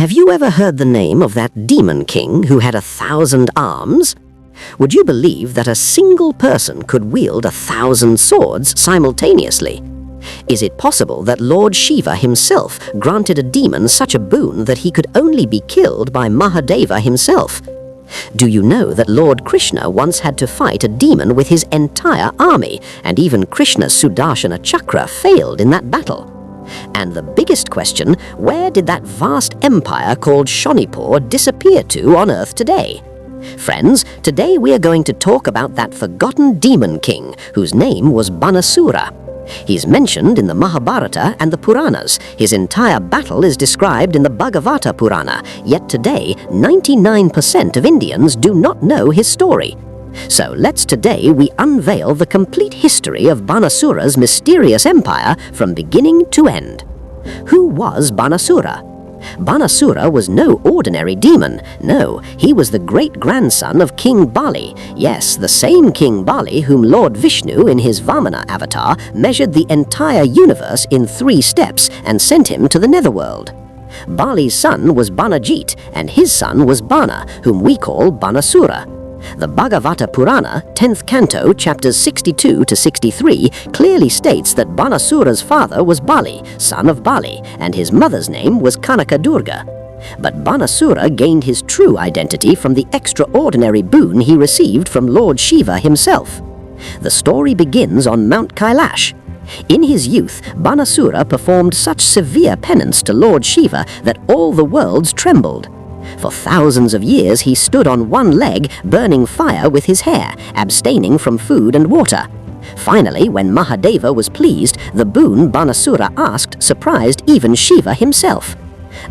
Have you ever heard the name of that demon king who had 1,000 arms? Would you believe that a single person could wield 1,000 swords simultaneously? Is it possible that Lord Shiva himself granted a demon such a boon that he could only be killed by Mahadeva himself? Do you know that Lord Krishna once had to fight a demon with his entire army, and even Krishna's Sudarshana Chakra failed in that battle? And the biggest question, where did that vast empire called Shonipur disappear to on Earth today? Friends, today we are going to talk about that forgotten demon king whose name was Banasura. He's mentioned in the Mahabharata and the Puranas. His entire battle is described in the Bhagavata Purana, yet today 99% of Indians do not know his story. So today we unveil the complete history of Banasura's mysterious empire from beginning to end. Who was Banasura? Banasura was no ordinary demon. No, he was the great-grandson of King Bali. Yes, the same King Bali whom Lord Vishnu in his Vamana avatar measured the entire universe in 3 steps and sent him to the netherworld. Bali's son was Banajit, and his son was Bana, whom we call Banasura. The Bhagavata Purana, 10th canto, chapters 62 to 63, clearly states that Banasura's father was Bali, son of Bali, and his mother's name was Kanaka-Durga. But Banasura gained his true identity from the extraordinary boon he received from Lord Shiva himself. The story begins on Mount Kailash. In his youth, Banasura performed such severe penance to Lord Shiva that all the worlds trembled. For thousands of years he stood on one leg, burning fire with his hair, abstaining from food and water. Finally, when Mahadeva was pleased, the boon Banasura asked surprised even Shiva himself.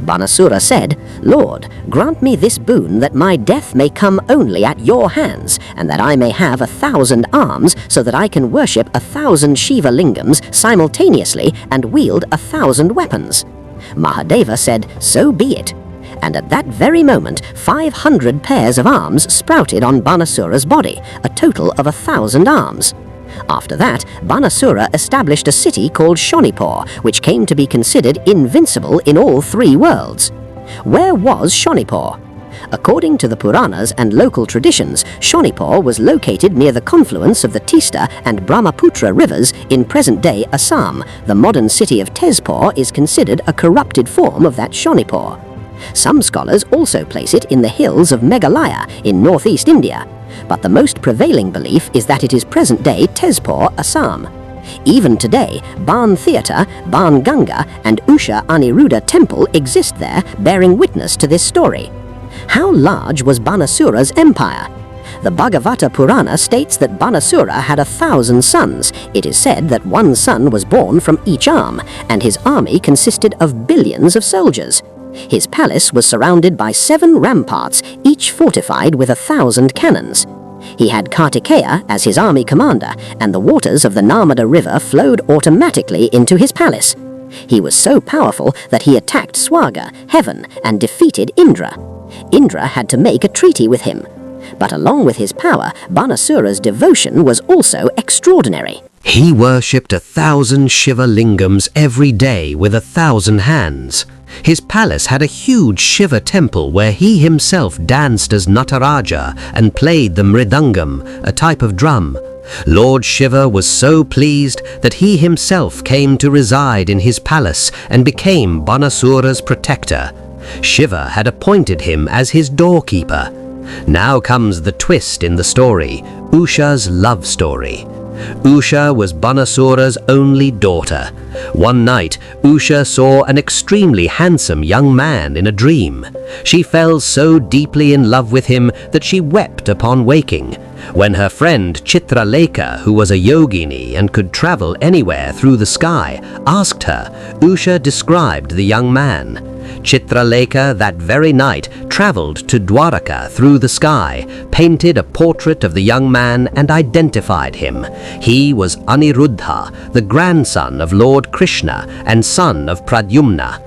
Banasura said, "Lord, grant me this boon that my death may come only at your hands, and that I may have 1,000 arms so that I can worship 1,000 Shiva lingams simultaneously and wield 1,000 weapons." Mahadeva said, "So be it." And at that very moment, 500 pairs of arms sprouted on Banasura's body, a total of 1,000 arms. After that, Banasura established a city called Shonipur, which came to be considered invincible in all 3 worlds. Where was Shonipur? According to the Puranas and local traditions, Shonipur was located near the confluence of the Tista and Brahmaputra rivers in present-day Assam. The modern city of Tezpur is considered a corrupted form of that Shonipur. Some scholars also place it in the hills of Meghalaya in northeast India, but the most prevailing belief is that it is present-day Tezpur, Assam. Even today, Ban Theatre, Ban Ganga and Usha Aniruddha Temple exist there, bearing witness to this story. How large was Banasura's empire? The Bhagavata Purana states that Banasura had 1,000 sons. It is said that one son was born from each arm, and his army consisted of billions of soldiers. His palace was surrounded by 7 ramparts, each fortified with 1,000 cannons. He had Kartikeya as his army commander, and the waters of the Narmada River flowed automatically into his palace. He was so powerful that he attacked Swarga, heaven, and defeated Indra. Indra had to make a treaty with him. But along with his power, Banasura's devotion was also extraordinary. He worshipped 1,000 Shiva lingams every day with 1,000 hands. His palace had a huge Shiva temple where he himself danced as Nataraja and played the mridangam, a type of drum. Lord Shiva was so pleased that he himself came to reside in his palace and became Banasura's protector. Shiva had appointed him as his doorkeeper. Now comes the twist in the story, Usha's love story. Usha was Banasura's only daughter. One night, Usha saw an extremely handsome young man in a dream. She fell so deeply in love with him that she wept upon waking. When her friend Chitralekha, who was a yogini and could travel anywhere through the sky, asked her, Usha described the young man. Chitralekha that very night travelled to Dwaraka through the sky, painted a portrait of the young man and identified him. He was Aniruddha, the grandson of Lord Krishna and son of Pradyumna.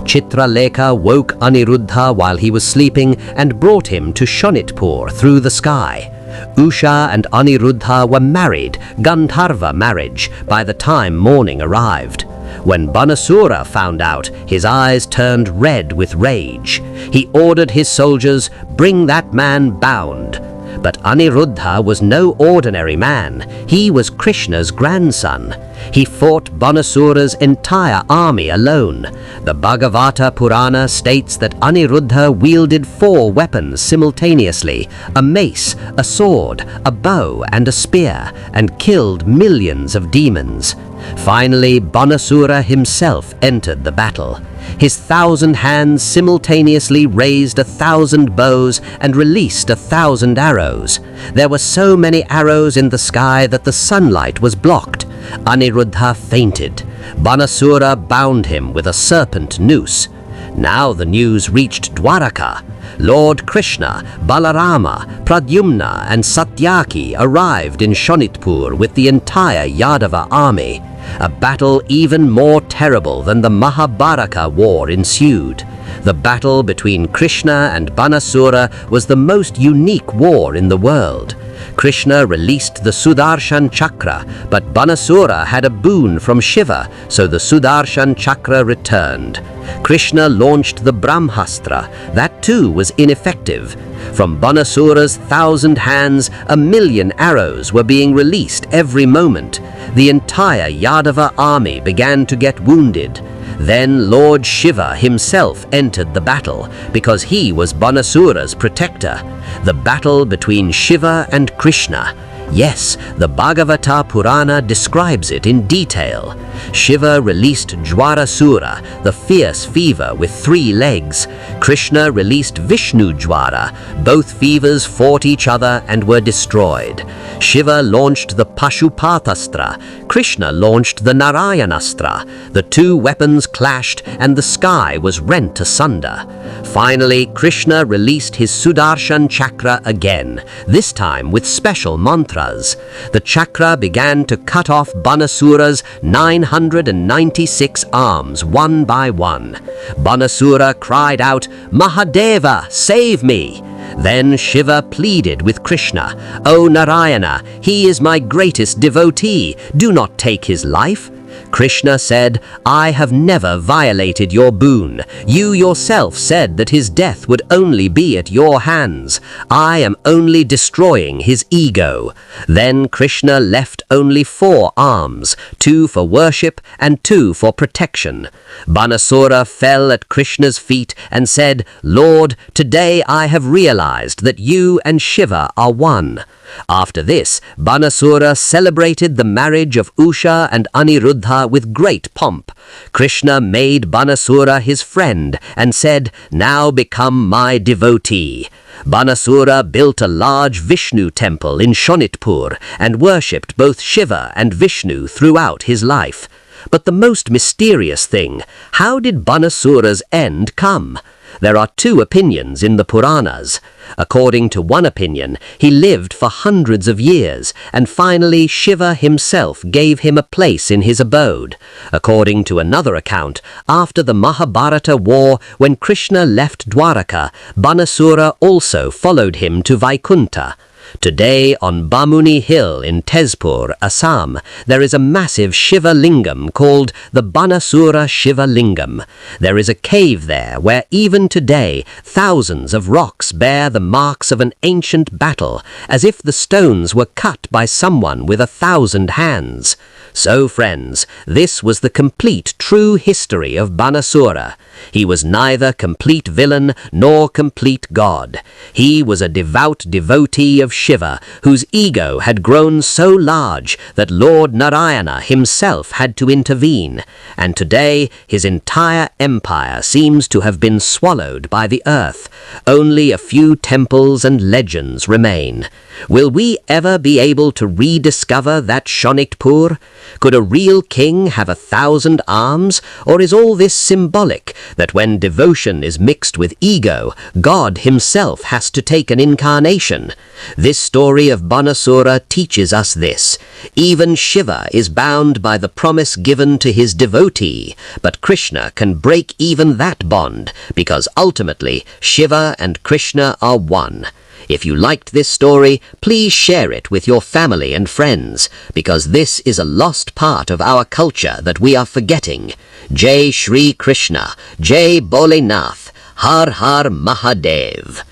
Chitralekha woke Aniruddha while he was sleeping and brought him to Shonitpur through the sky. Usha and Aniruddha were married, Gandharva marriage, by the time morning arrived. When Banasura found out, his eyes turned red with rage. He ordered his soldiers, "Bring that man bound." But Aniruddha was no ordinary man. He was Krishna's grandson. He fought Banasura's entire army alone. The Bhagavata Purana states that Aniruddha wielded 4 weapons simultaneously: a mace, a sword, a bow, and a spear, and killed millions of demons. Finally, Banasura himself entered the battle. His 1,000 hands simultaneously raised 1,000 bows and released 1,000 arrows. There were so many arrows in the sky that the sunlight was blocked. Aniruddha fainted. Banasura bound him with a serpent noose. Now the news reached Dwaraka. Lord Krishna, Balarama, Pradyumna, and Satyaki arrived in Shonitpur with the entire Yadava army. A battle even more terrible than the Mahabharata war ensued. The battle between Krishna and Banasura was the most unique war in the world. Krishna released the Sudarshan Chakra, but Banasura had a boon from Shiva, so the Sudarshan Chakra returned. Krishna launched the Brahmastra. That too was ineffective. From Banasura's 1,000 hands, 1,000,000 arrows were being released every moment. The entire Yadava army began to get wounded. Then Lord Shiva himself entered the battle, because he was Banasura's protector. The battle between Shiva and Krishna. Yes, the Bhagavata Purana describes it in detail. Shiva released Jwarasura, the fierce fever with 3 legs. Krishna released Vishnu Jwara. Both fevers fought each other and were destroyed. Shiva launched the Pashupatastra. Krishna launched the Narayanastra. The 2 weapons clashed and the sky was rent asunder. Finally, Krishna released his Sudarshan Chakra again, this time with special mantras. The chakra began to cut off Banasura's 996 arms one by one. Banasura cried out, "Mahadeva, save me!" Then Shiva pleaded with Krishna, "O Narayana, he is my greatest devotee. Do not take his life." Krishna said, "I have never violated your boon. You yourself said that his death would only be at your hands. I am only destroying his ego." Then Krishna left only 4 arms, 2 for worship and 2 for protection. Banasura fell at Krishna's feet and said, "Lord, today I have realized that you and Shiva are one." After this, Banasura celebrated the marriage of Usha and Aniruddha with great pomp. Krishna made Banasura his friend and said, "Now become my devotee." Banasura built a large Vishnu temple in Shonitpur and worshipped both Shiva and Vishnu throughout his life. But the most mysterious thing, how did Banasura's end come? There are 2 opinions in the Puranas. According to one opinion, he lived for hundreds of years, and finally Shiva himself gave him a place in his abode. According to another account, after the Mahabharata war, when Krishna left Dwaraka, Banasura also followed him to Vaikunta. Today, on Bamuni Hill in Tezpur, Assam, there is a massive Shiva Lingam called the Banasura Shiva Lingam. There is a cave there where even today thousands of rocks bear the marks of an ancient battle, as if the stones were cut by someone with 1,000 hands. So, friends, this was the complete true history of Banasura. He was neither complete villain nor complete god. He was a devout devotee of Shiva, whose ego had grown so large that Lord Narayana himself had to intervene, and today his entire empire seems to have been swallowed by the earth. Only a few temples and legends remain. Will we ever be able to rediscover that Shonitpur? Could a real king have 1,000 arms, or is all this symbolic, that when devotion is mixed with ego, God himself has to take an incarnation? This story of Banasura teaches us this. Even Shiva is bound by the promise given to his devotee, but Krishna can break even that bond, because ultimately Shiva and Krishna are one. If you liked this story, please share it with your family and friends, because this is a lost part of our culture that we are forgetting. Jai Shri Krishna, Jai Bholenath, Har Har Mahadev.